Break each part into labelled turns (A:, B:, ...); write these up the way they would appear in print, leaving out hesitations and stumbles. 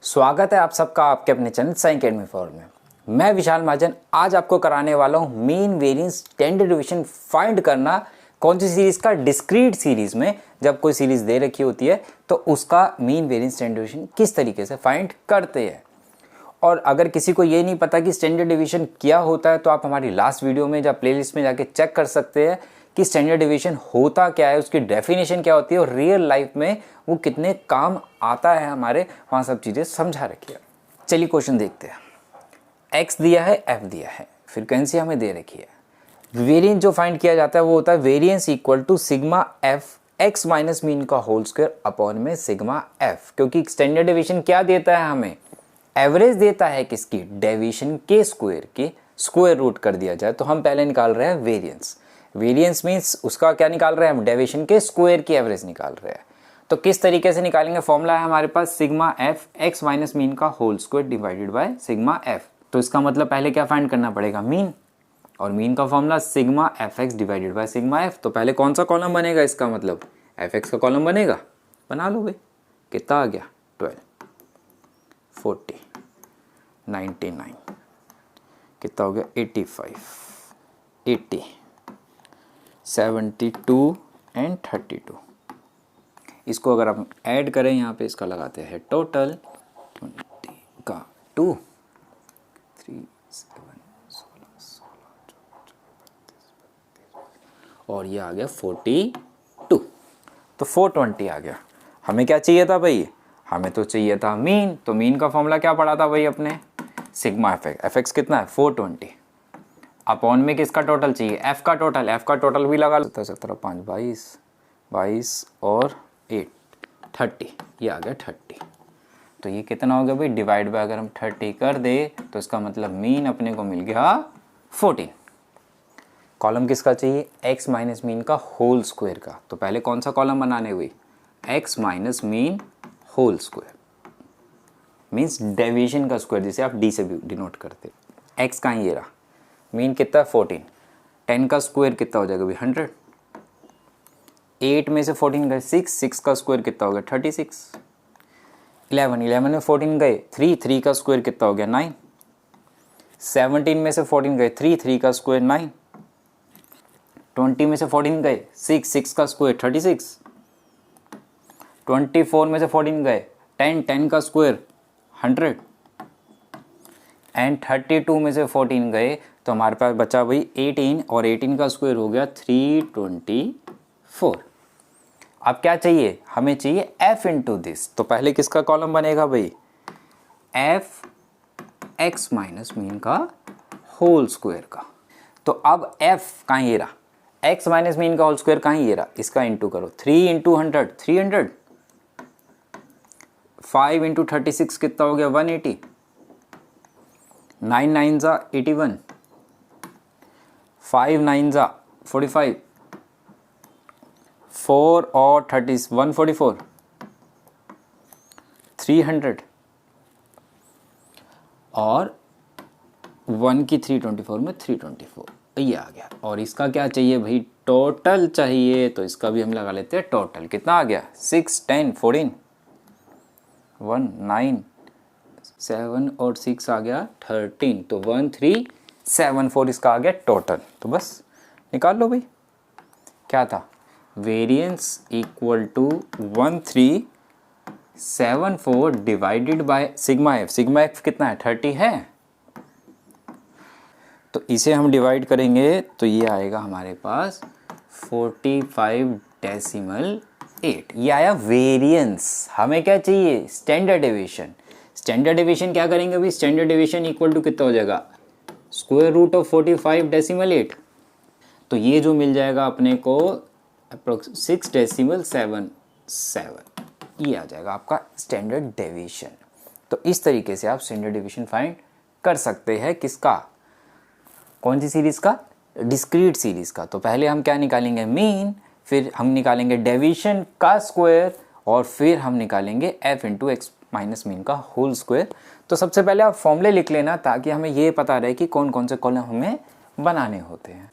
A: स्वागत है आप सबका आपके अपने चैनल साइंस अकेडमी फॉर में। मैं विशाल महाजन आज आपको कराने वाला हूँ mean variance standard deviation find करना। कौन सी सीरीज़ का? डिस्क्रीट सीरीज़ में जब कोई सीरीज़ दे रखी होती है तो उसका मीन वेरिएंस स्टैंडर्ड डेविएशन किस तरीके से फाइंड करते हैं। और अगर किसी को ये नहीं पता कि स्टैंडर्ड डेविएशन क्या होता है तो आप हमारी लास्ट वीडियो में या प्लेलिस्ट में जाके चेक कर सकते हैं कि स्टैंडर्ड डेविएशन होता क्या है, उसकी डेफिनेशन क्या होती है और रियल लाइफ में वो कितने काम आता है हमारे, वहाँ सब चीज़ें समझा रखी है। चलिए क्वेश्चन देखते हैं। x दिया है, f दिया है, फ्रीक्वेंसी हमें दे रखी है। वेरिएंस जो फाइंड किया जाता है वो होता है variance equal to sigma f x minus mean का होल स्क्वायर अपॉन में सिग्मा f, क्योंकि स्टैंडर्ड डेविएशन क्या देता है हमें? एवरेज देता है किसकी? डेविएशन के स्क्वायर रूट कर दिया जाए तो हम पहले निकाल रहे हैं वेरिएंस। वेरिएंस मीन्स उसका क्या निकाल रहे हैं हम? डेविएशन के स्क्वायर की एवरेज निकाल रहे हैं। तो किस तरीके से निकालेंगे? फॉर्मूला है हमारे पास sigma F X minus mean का whole square divided by sigma F. तो इसका मतलब पहले क्या फाइंड करना पड़ेगा? मीन। और मीन का formula sigma F x divided by sigma F. तो पहले कौन सा कॉलम बनेगा? इसका मतलब एफ एक्स का कॉलम बनेगा। बना लो भाई। कितना आ गया? 12, 40, 99, कितना हो गया? 85, 80, 72 एंड 32। इसको अगर आप ऐड करें यहाँ पे, इसका लगाते हैं टोटल 20 का 2, 3, 7, 16, और ये आ गया 42। तो 420 आ गया। हमें क्या चाहिए था भाई? हमें तो चाहिए था मीन। तो मीन का फॉर्मूला क्या पढ़ा था भाई अपने? सिग्मा एफ एक्स कितना है? 420 अपॉन में किसका टोटल चाहिए? एफ का टोटल। एफ का टोटल भी लगा लो। 17, 5, 22 और 8, 30। ये आ गया 30। तो ये कितना हो गया भाई? डिवाइड बाय अगर हम 30 कर दे तो इसका मतलब मीन अपने को मिल गया 14। कॉलम किसका चाहिए? एक्स माइनस मीन का होल स्क्वायर का। तो पहले कौन सा कॉलम बनाने हुई? X minus mean whole square means deviation का स्क्वायर, जिसे आप डी से भी डिनोट करते। एक्स का ये रहा। मीन कितना? 14। 10 का स्क्वायर कितना हो जाएगा भाई? 100। 8 में से 14 गए 6 का स्क्वायर कितना हो गया? 36। 11 में 14 गए 3 का स्क्वायर कितना हो गया? 9। 17 में से 14 गए 3 का स्क्वायर 9। 20 में से 14 गए 6 का स्क्वायर 36। 24 में से 14 गए 10 का स्क्वायर 100 एंड 32 में से 14 गए तो हमारे पास बचा भाई 18 और 18 का स्क्वायर हो गया 324। अब क्या चाहिए? हमें चाहिए f इंटू दिस। तो पहले किसका कॉलम बनेगा भाई? f x माइनस मीन का होल स्क्वायर का। तो अब f कहाँ? ये रहा। x माइनस मीन का होल स्क्वायर कहाँ? ये रहा। इसका इंटू करो। 3 इंटू 100 300। 5 इंटू 36 कितना हो गया? 180। 9 9 जा 81। 5 9 जा 45। 4 और 30 144। 300 और 1 की 324 में 324। ये आ गया। और इसका क्या चाहिए भाई? टोटल चाहिए। तो इसका भी हम लगा लेते हैं टोटल। कितना आ गया? 6 10 14 1 9 7 और 6 आ गया 13। तो 1374 इसका आ गया टोटल। तो बस निकाल लो भाई। क्या था? Variance equal to 1374 divided by sigma F. Sigma F कितना है? 30 है। तो इसे हम डिवाइड करेंगे तो ये आएगा हमारे पास 45.8। ये आया वेरिएंस। हमें क्या चाहिए? Standard deviation. स्टैंडर्ड डेविएशन क्या करेंगे भाई? स्टैंडर्ड डेविएशन इक्वल टू कितना हो जाएगा? Square root of 45.8। तो ये जो मिल जाएगा अपने को 6.77। ये आ जाएगा आपका स्टैंडर्ड डेविएशन। तो इस तरीके से आप स्टैंडर्ड डेविएशन फाइंड कर सकते हैं। किसका? कौन सी सीरीज का? डिस्क्रीट सीरीज का। तो पहले हम क्या निकालेंगे? मीन। फिर हम निकालेंगे डेविएशन का स्क्वायर और फिर हम निकालेंगे f into x minus mean का होल स्क्वायर। तो सबसे पहले आप फॉर्मूले लिख लेना ताकि हमें ये पता रहे कि कौन कौन से कॉलम हमें बनाने होते हैं।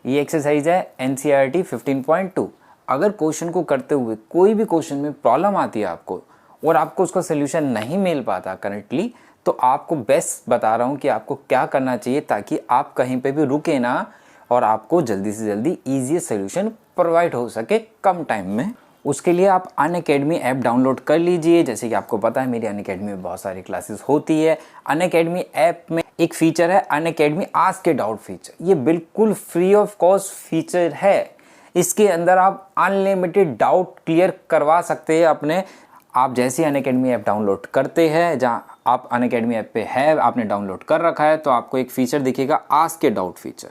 A: ये एक्सरसाइज है NCERT 15.2। अगर क्वेश्चन को करते हुए कोई भी क्वेश्चन में प्रॉब्लम आती है आपको, और आपको उसका सोल्यूशन नहीं मिल पाता करेंटली, तो आपको बेस्ट बता रहा हूँ कि आपको क्या करना चाहिए ताकि आप कहीं पे भी रुके ना और आपको जल्दी से जल्दी ईजी सोल्यूशन प्रोवाइड हो सके कम टाइम में। उसके लिए आप अनअकैडमी ऐप डाउनलोड कर लीजिए। जैसे कि आपको पता है मेरी अनअकैडमी में बहुत सारी क्लासेस होती है। अनअकैडमी ऐप में एक फीचर है Unacademy ask a doubt feature. ये बिल्कुल फ्री ऑफ कॉस्ट फीचर है। इसके अंदर आप अनलिमिटेड डाउट क्लियर करवा सकते हैं अपने। आप जैसे अनअकैडमी ऐप डाउनलोड करते हैं, जहाँ आप अनअकैडमी ऐप पे है, आपने डाउनलोड कर रखा है, तो आपको एक फीचर दिखेगा आस्क ए डाउट फीचर।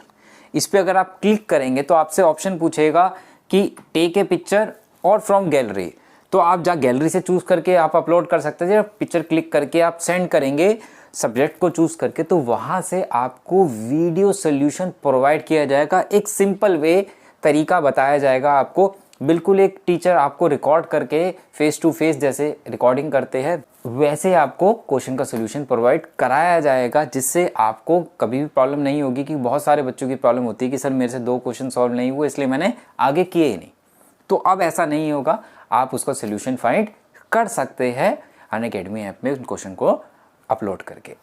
A: इस पर अगर आप क्लिक करेंगे तो आपसे ऑप्शन पूछेगा कि टेक ए पिक्चर और फ्रॉम गैलरी। तो आप जहाँ गैलरी से चूज़ करके आप अपलोड कर सकते हैं। पिक्चर क्लिक करके आप सेंड करेंगे सब्जेक्ट को चूज़ करके, तो वहाँ से आपको वीडियो सोल्यूशन प्रोवाइड किया जाएगा। एक सिंपल वे तरीका बताया जाएगा आपको। बिल्कुल एक टीचर आपको रिकॉर्ड करके फेस टू फेस जैसे रिकॉर्डिंग करते हैं वैसे आपको क्वेश्चन का सोल्यूशन प्रोवाइड कराया जाएगा, जिससे आपको कभी भी प्रॉब्लम नहीं होगी। कि बहुत सारे बच्चों की प्रॉब्लम होती है कि सर मेरे से 2 क्वेश्चन सॉल्व नहीं हुए इसलिए मैंने आगे किए ही नहीं। तो अब ऐसा नहीं होगा, आप उसका सोल्यूशन फाइंड कर सकते हैं अनअकैडमी ऐप में उन क्वेश्चन को अपलोड करके।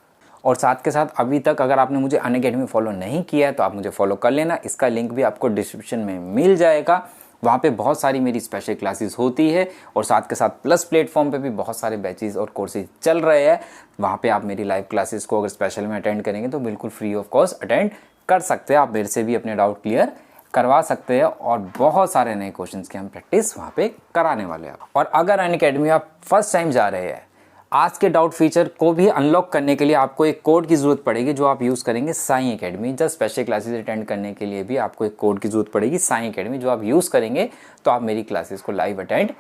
A: और साथ के साथ अभी तक अगर आपने मुझे अनअकैडमी फॉलो नहीं किया है तो आप मुझे फॉलो कर लेना। इसका लिंक भी आपको डिस्क्रिप्शन में मिल जाएगा। वहाँ पे बहुत सारी मेरी स्पेशल क्लासेस होती है और साथ के साथ प्लस प्लेटफॉर्म पे भी बहुत सारे बैचेस और कोर्सेज चल रहे हैं। वहाँ पे आप मेरी लाइव क्लासेस को अगर स्पेशल में अटेंड करेंगे तो बिल्कुल फ्री ऑफ कॉस्ट अटेंड कर सकते हैं। आप मेरे से भी अपने डाउट क्लियर करवा सकते हैं और बहुत सारे नए क्वेश्चंस की हम प्रैक्टिस वहाँ पे कराने वाले हैं। और अगर अनअकैडमी आप फर्स्ट टाइम जा रहे हैं, आज के डाउट फीचर को भी अनलॉक करने के लिए आपको एक कोड की ज़रूरत पड़ेगी जो आप यूज़ करेंगे Sai academy. Just special classes attend करने के लिए भी आपको एक कोड की ज़रूरत पड़ेगी साई अकेडमी, जो आप यूज़ करेंगे तो आप मेरी क्लासेस को लाइव अटेंड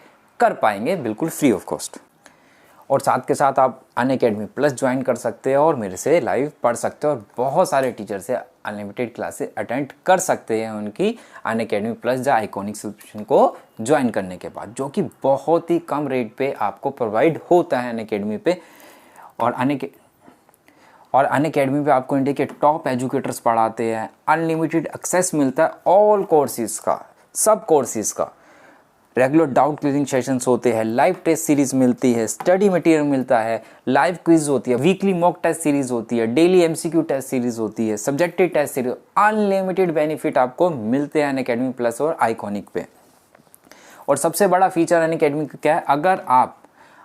A: कर पाएंगे बिल्कुल फ्री ऑफ कॉस्ट। और साथ के साथ आप अनअकैडमी प्लस ज्वाइन कर सकते हैं और मेरे से लाइव पढ़ सकते हैं और बहुत सारे टीचर से अनलिमिटेड क्लासेस अटेंड कर सकते हैं उनकी अनअकैडमी प्लस या आइकॉनिक सब्सक्रिप्शन को ज्वाइन करने के बाद, जो कि बहुत ही कम रेट पे आपको प्रोवाइड होता है अनअकैडमी पे। और अनअकैडमी पे आपको इंडिया के टॉप एजुकेटर्स पढ़ाते हैं। अनलिमिटेड एक्सेस मिलता है ऑल कोर्सेज का, सब कोर्सेज का। रेगुलर डाउट क्लियरिंग सेशंस होते हैं, लाइव टेस्ट सीरीज मिलती है, स्टडी मटेरियल मिलता है, लाइव क्विज होती है, वीकली मॉक टेस्ट सीरीज होती है, डेली एमसीक्यू टेस्ट सीरीज होती है, subjective test series. Unlimited benefit आपको मिलते हैं अनअकैडमी प्लस और आइकॉनिक पे। और सबसे बड़ा फीचर अनअकैडमी का क्या है, अगर आप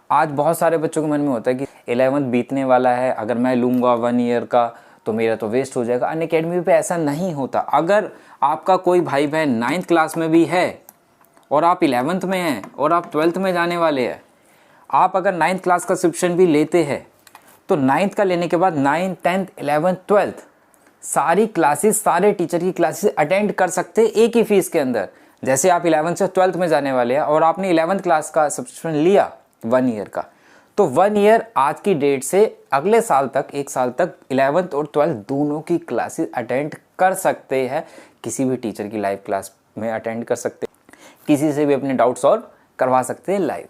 A: आज बहुत सारे बच्चों के मन में होता है कि 11th बीतने वाला है, अगर मैं लूँगा 1 ईयर का तो मेरा तो वेस्ट हो जाएगा। अनअकैडमी पे ऐसा नहीं होता। अगर आपका कोई भाई बहन 9th क्लास में भी है और आप 11th में हैं और आप 12th में जाने वाले हैं, आप अगर 9th क्लास का सब्सक्रिप्शन भी लेते हैं तो 9th का लेने के बाद 9th 10th 11th 12th सारी क्लासेस, सारे टीचर की क्लासेस अटेंड कर सकते हैं एक ही फीस के अंदर। जैसे आप 11th से 12th में जाने वाले हैं और आपने 11th क्लास का सब्सक्रिप्शन लिया 1 ईयर का, तो 1 ईयर आज की डेट से अगले साल तक, 1 साल तक 11th और 12th दोनों की क्लासेस अटेंड कर सकते हैं। किसी भी टीचर की लाइव क्लास में अटेंड कर सकते हैं, किसी से भी अपने डाउट सॉल्व करवा सकते हैं लाइव।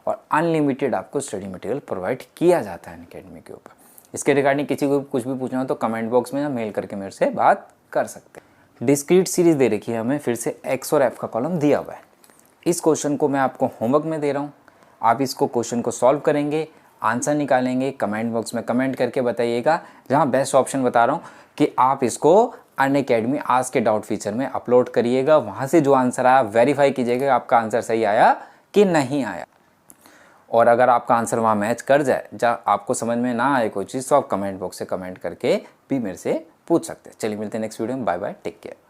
A: और अनलिमिटेड आपको स्टडी मटेरियल प्रोवाइड किया जाता है अनअकैडमी के ऊपर। इसके रिगार्डिंग किसी को कुछ भी पूछना हो तो कमेंट बॉक्स में मेल करके मेरे से बात कर सकते हैं। डिस्क्रीट सीरीज दे रखी है हमें, फिर से एक्स और एफ का कॉलम दिया हुआ है। इस क्वेश्चन को मैं आपको होमवर्क में दे रहा हूँ। आप इसको क्वेश्चन को सॉल्व करेंगे, आंसर निकालेंगे, कमेंट बॉक्स में कमेंट करके बताइएगा। जहाँ बेस्ट ऑप्शन बता रहा हूँ कि आप इसको अनअकैडमी आस्क के डाउट फीचर में अपलोड करिएगा। वहाँ से जो आंसर आया वेरीफाई कीजिएगा आपका आंसर सही आया कि नहीं आया। और अगर आपका आंसर वहाँ मैच कर जाए, जहाँ आपको समझ में ना आए कोई चीज़, तो आप कमेंट बॉक्स से कमेंट करके भी मेरे से पूछ सकते हैं। चलिए मिलते हैं नेक्स्ट वीडियो में। Bye bye, take care.